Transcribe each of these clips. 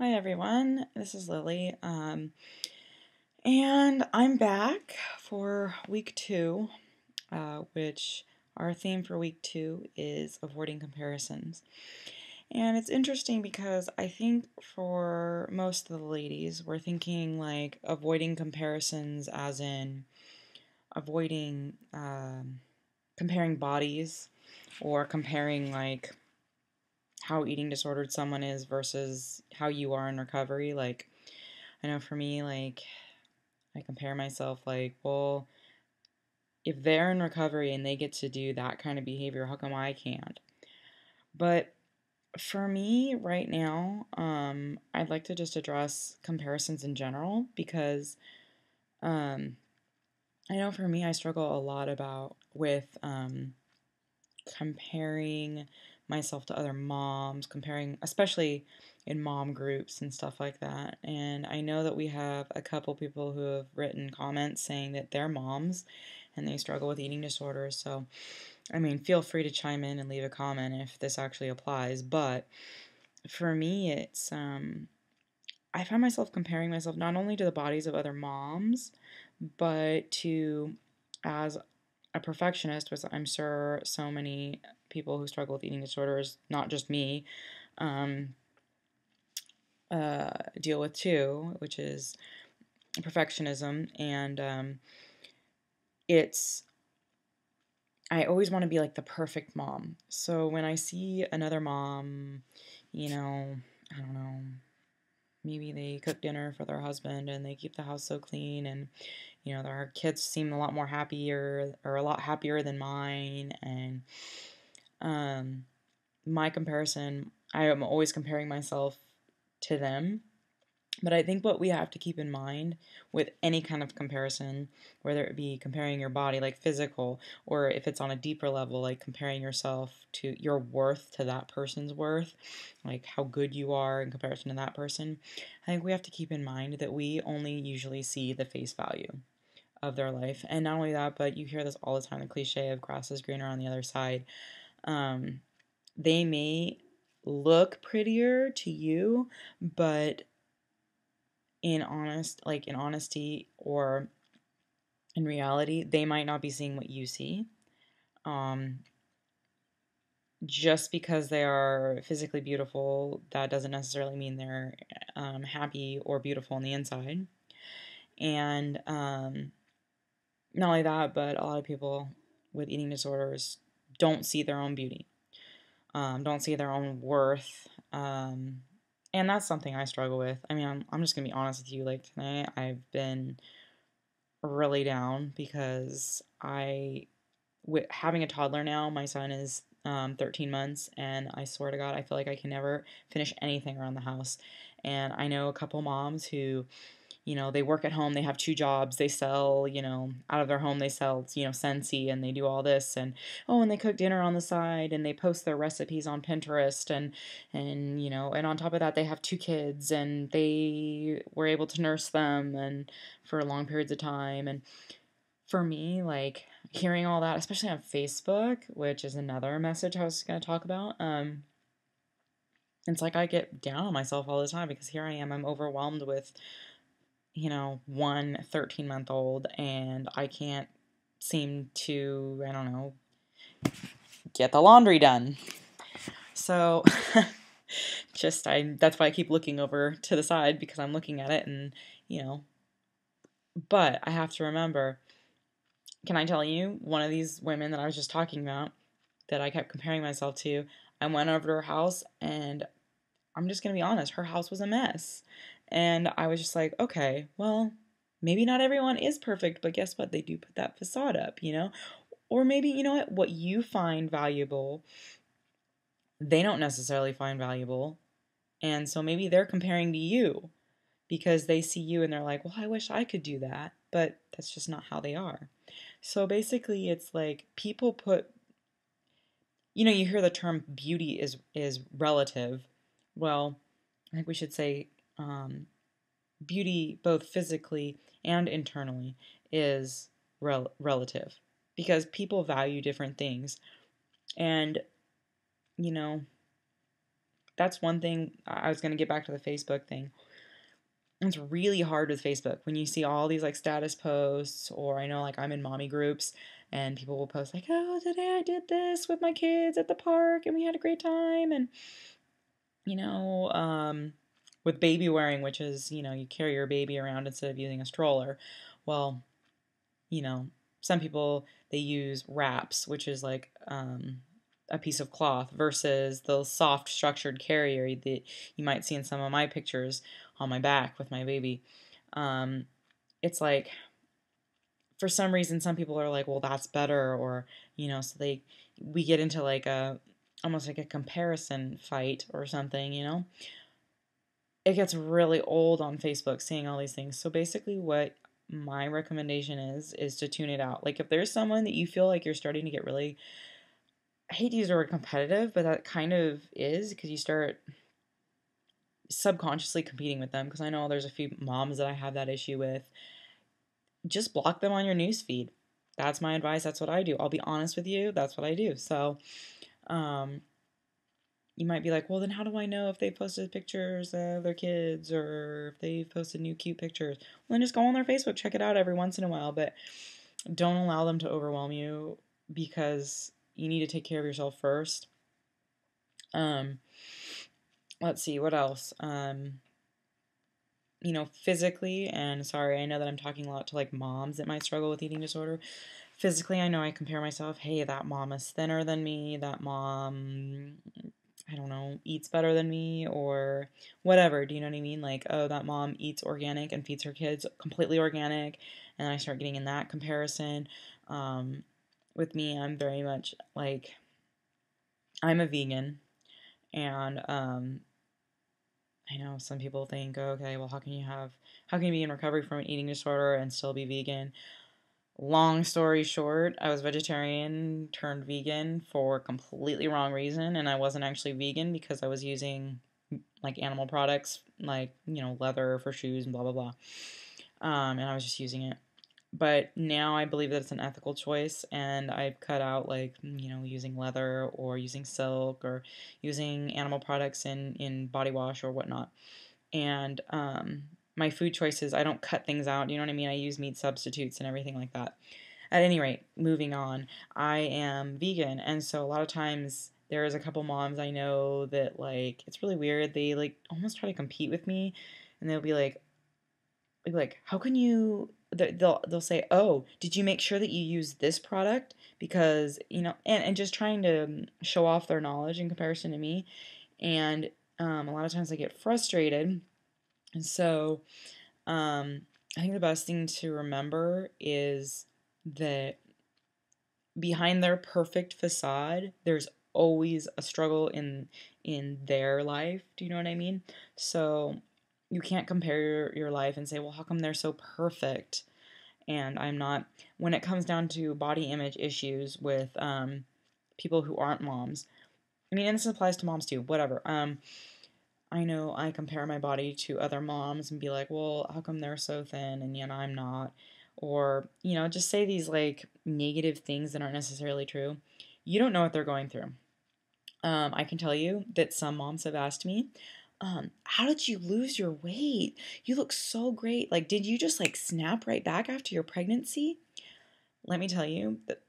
Hi everyone, this is Lily, and I'm back for week two, which our theme for week two is avoiding comparisons. And it's interesting because I think for most of the ladies, we're thinking like avoiding comparisons as in avoiding comparing bodies or comparing like how eating disordered someone is versus how you are in recovery. Like, I know for me, like, I compare myself, like, well, if they're in recovery and they get to do that kind of behavior, how come I can't? But for me right now, I'd like to just address comparisons in general because um, I know for me, I struggle a lot with comparing myself to other moms, comparing, especially in mom groups and stuff like that. And I know that we have a couple people who have written comments saying that they're moms and they struggle with eating disorders. So, I mean, feel free to chime in and leave a comment if this actually applies. But for me, I find myself comparing myself not only to the bodies of other moms, but to, as a perfectionist, which I'm sure so many people who struggle with eating disorders, not just me, um, deal with too, which is perfectionism. And it's, I always want to be like the perfect mom. So when I see another mom, I don't know, maybe they cook dinner for their husband and they keep the house so clean and their kids seem a lot more happier or a lot happier than mine. And um, my comparison, I am always comparing myself to them. But I think what we have to keep in mind with any kind of comparison, whether it be comparing your body, like physical, or if it's on a deeper level, like comparing yourself to your worth to that person's worth, like how good you are in comparison to that person, I think we have to keep in mind that we only usually see the face value of their life. And not only that, but you hear this all the time, the cliche of grass is greener on the other side. Um, they may look prettier to you, but in honesty or in reality, they might not be seeing what you see. Um, just because they are physically beautiful, that doesn't necessarily mean they're happy or beautiful on the inside. And not only that, but a lot of people with eating disorders don't see their own beauty, don't see their own worth. And that's something I struggle with. I mean, I'm just going to be honest with you. Like tonight, I've been really down because having a toddler now, my son is 13 months, and I swear to God, I feel like I can never finish anything around the house. And I know a couple moms who, they work at home, they have two jobs, they sell, out of their home, they sell, Scentsy, and they do all this, and oh, and they cook dinner on the side, and they post their recipes on Pinterest, and on top of that, they have two kids, and they were able to nurse them, and for long periods of time, and for me, like, hearing all that, especially on Facebook, which is another message I was going to talk about, it's like I get down on myself all the time because here I am, I'm overwhelmed with one 13-month-old, and I can't seem to, I don't know, get the laundry done. So that's why I keep looking over to the side because I'm looking at it and, but I have to remember, can I tell you, one of these women that I was just talking about that I kept comparing myself to, I went over to her house and I'm just going to be honest, her house was a mess. And I was just like, okay, well, maybe not everyone is perfect, but guess what? They do put that facade up. Or maybe, what you find valuable, they don't necessarily find valuable. And so maybe they're comparing to you because they see you and they're like, well, I wish I could do that. But that's just not how they are. So basically, it's like people you hear the term beauty is relative. Well, I think we should say beauty, both physically and internally, is relative because people value different things. And, you know, that's one thing. I was going to get back to the Facebook thing. It's really hard with Facebook when you see all these like status posts, or I know like I'm in mommy groups and people will post like, oh, today I did this with my kids at the park and we had a great time. And, you know, with baby wearing, which is, you know, you carry your baby around instead of using a stroller. Well, you know, some people, they use wraps, which is like a piece of cloth versus the soft structured carrier that you might see in some of my pictures on my back with my baby. Um, it's like, for some reason, some people are like, well, that's better, or, you know, so we get into like almost like a comparison fight or something, you know? It gets really old on Facebook seeing all these things. So basically, what my recommendation is to tune it out. Like if there's someone that you feel like you're starting to get really, I hate to use the word competitive, but that kind of is, because you start subconsciously competing with them. Because I know there's a few moms that I have that issue with. Just block them on your news feed. That's my advice. That's what I do. I'll be honest with you. That's what I do. So, um, you might be like, well, then how do I know if they posted pictures of their kids or if they've posted new cute pictures? Well, then just go on their Facebook, check it out every once in a while, but don't allow them to overwhelm you, because you need to take care of yourself first. Um, let's see, what else? You know, physically, and sorry, I know that I'm talking a lot to like moms that might struggle with eating disorder. Physically, I know I compare myself. Hey, that mom is thinner than me. That mom, I don't know, eats better than me, or whatever. Do you know what I mean? Like, oh, that mom eats organic and feeds her kids completely organic. And I start getting in that comparison. Um, with me, I'm very much like, I'm a vegan. And I know some people think, oh, okay, well, how can you be in recovery from an eating disorder and still be vegan? Long story short, I was vegetarian turned vegan for a completely wrong reason, and I wasn't actually vegan because I was using like animal products, like, you know, leather for shoes and blah blah blah. And I was just using it. But now I believe that it's an ethical choice, and I've cut out like, you know, using leather or using silk or using animal products in body wash or whatnot. And my food choices, I don't cut things out. You know what I mean? I use meat substitutes and everything like that. At any rate, moving on, I am vegan, and so a lot of times there's a couple moms I know that like it's really weird. They like almost try to compete with me, and they'll be like, how can you? They'll say, oh, did you make sure that you use this product? Because, you know, and just trying to show off their knowledge in comparison to me, and a lot of times I get frustrated, and so I think the best thing to remember is that behind their perfect facade, there's always a struggle in their life. Do you know what I mean? So you can't compare your life and say, well, how come they're so perfect and I'm not? When it comes down to body image issues with people who aren't moms, I mean, and this applies to moms too, whatever. I know I compare my body to other moms and be like, well, how come they're so thin and yet I'm not? Or, you know, just say these like negative things that aren't necessarily true. You don't know what they're going through. I can tell you that some moms have asked me, how did you lose your weight? You look so great. Like, did you just like snap right back after your pregnancy? Let me tell you that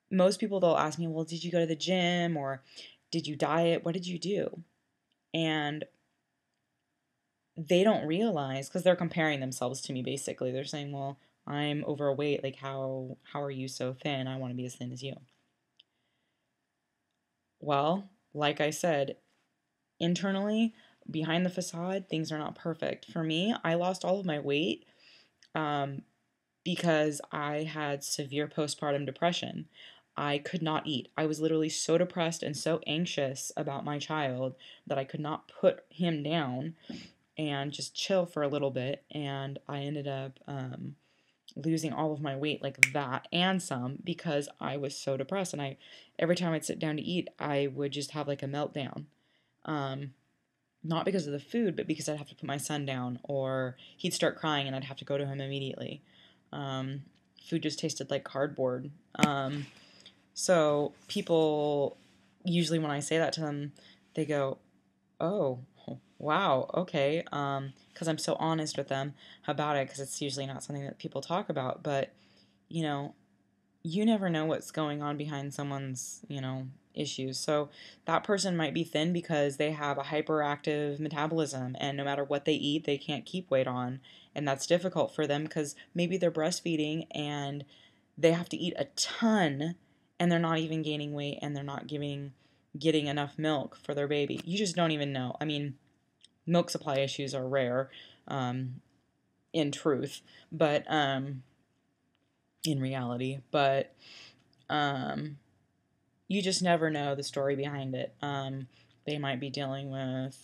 most people, they'll ask me, well, did you go to the gym or did you diet? What did you do? And they don't realize, because they're comparing themselves to me basically. They're saying, well, I'm overweight. Like, how are you so thin? I want to be as thin as you. Well, like I said, internally, behind the facade, things are not perfect. For me, I lost all of my weight um, because I had severe postpartum depression. I could not eat. I was literally so depressed and so anxious about my child that I could not put him down and just chill for a little bit. And I ended up losing all of my weight like that and some because I was so depressed. And every time I'd sit down to eat, I would just have like a meltdown. Um, Not because of the food, but because I'd have to put my son down or he'd start crying and I'd have to go to him immediately. Um, Food just tasted like cardboard. So people usually, when I say that to them, they go, Oh, wow. Okay. Because I'm so honest with them about it, because it's usually not something that people talk about. But, you know, you never know what's going on behind someone's, issues. So that person might be thin because they have a hyperactive metabolism, and no matter what they eat, they can't keep weight on. And that's difficult for them because maybe they're breastfeeding and they have to eat a ton, and they're not even gaining weight, and they're not getting enough milk for their baby. You just don't even know. I mean, milk supply issues are rare, um, in truth, but in reality, but um, you just never know the story behind it. They might be dealing with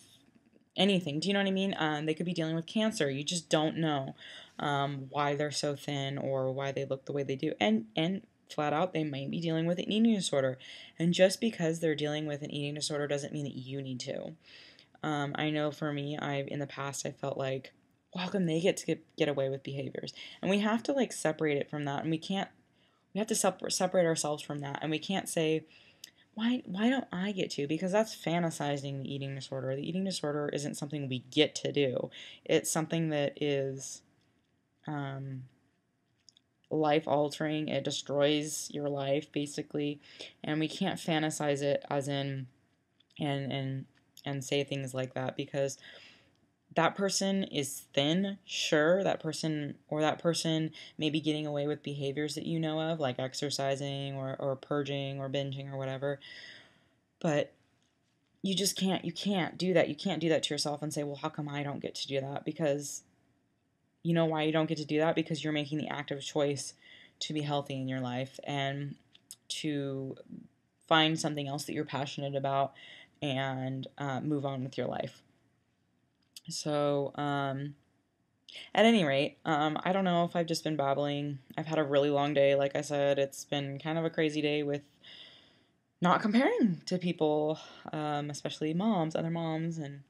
anything. Do you know what I mean? They could be dealing with cancer. You just don't know why they're so thin or why they look the way they do. And flat out, they might be dealing with an eating disorder. And just because they're dealing with an eating disorder doesn't mean that you need to. I know for me, in the past I felt like, well, how come they get away with behaviors? And we have to like separate it from that, and we have to separate ourselves from that, and we can't say, why don't I get to? Because that's fantasizing the eating disorder. The eating disorder isn't something we get to do. It's something that is um, life altering. It destroys your life basically, and we can't fantasize it as in and say things like that, because that person is thin, sure, that person may be getting away with behaviors that you know of, like exercising or purging or binging or whatever, but you can't do that. You can't do that to yourself and say, well, how come I don't get to do that? Because you know why you don't get to do that? Because you're making the active choice to be healthy in your life and to find something else that you're passionate about and move on with your life. So, at any rate, I don't know if I've just been babbling. I've had a really long day. Like I said, it's been kind of a crazy day with not comparing to people, especially moms, other moms, and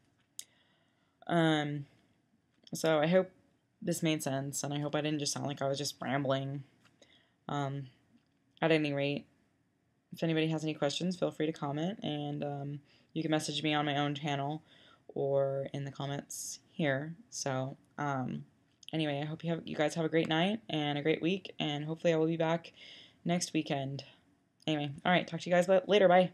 um, so I hope this made sense, and I hope I didn't just sound like I was just rambling. Um, at any rate, if anybody has any questions, feel free to comment, and you can message me on my own channel or in the comments here. So, anyway, I hope you guys have a great night and a great week, and hopefully I will be back next weekend. Anyway, all right, talk to you guys later. Bye.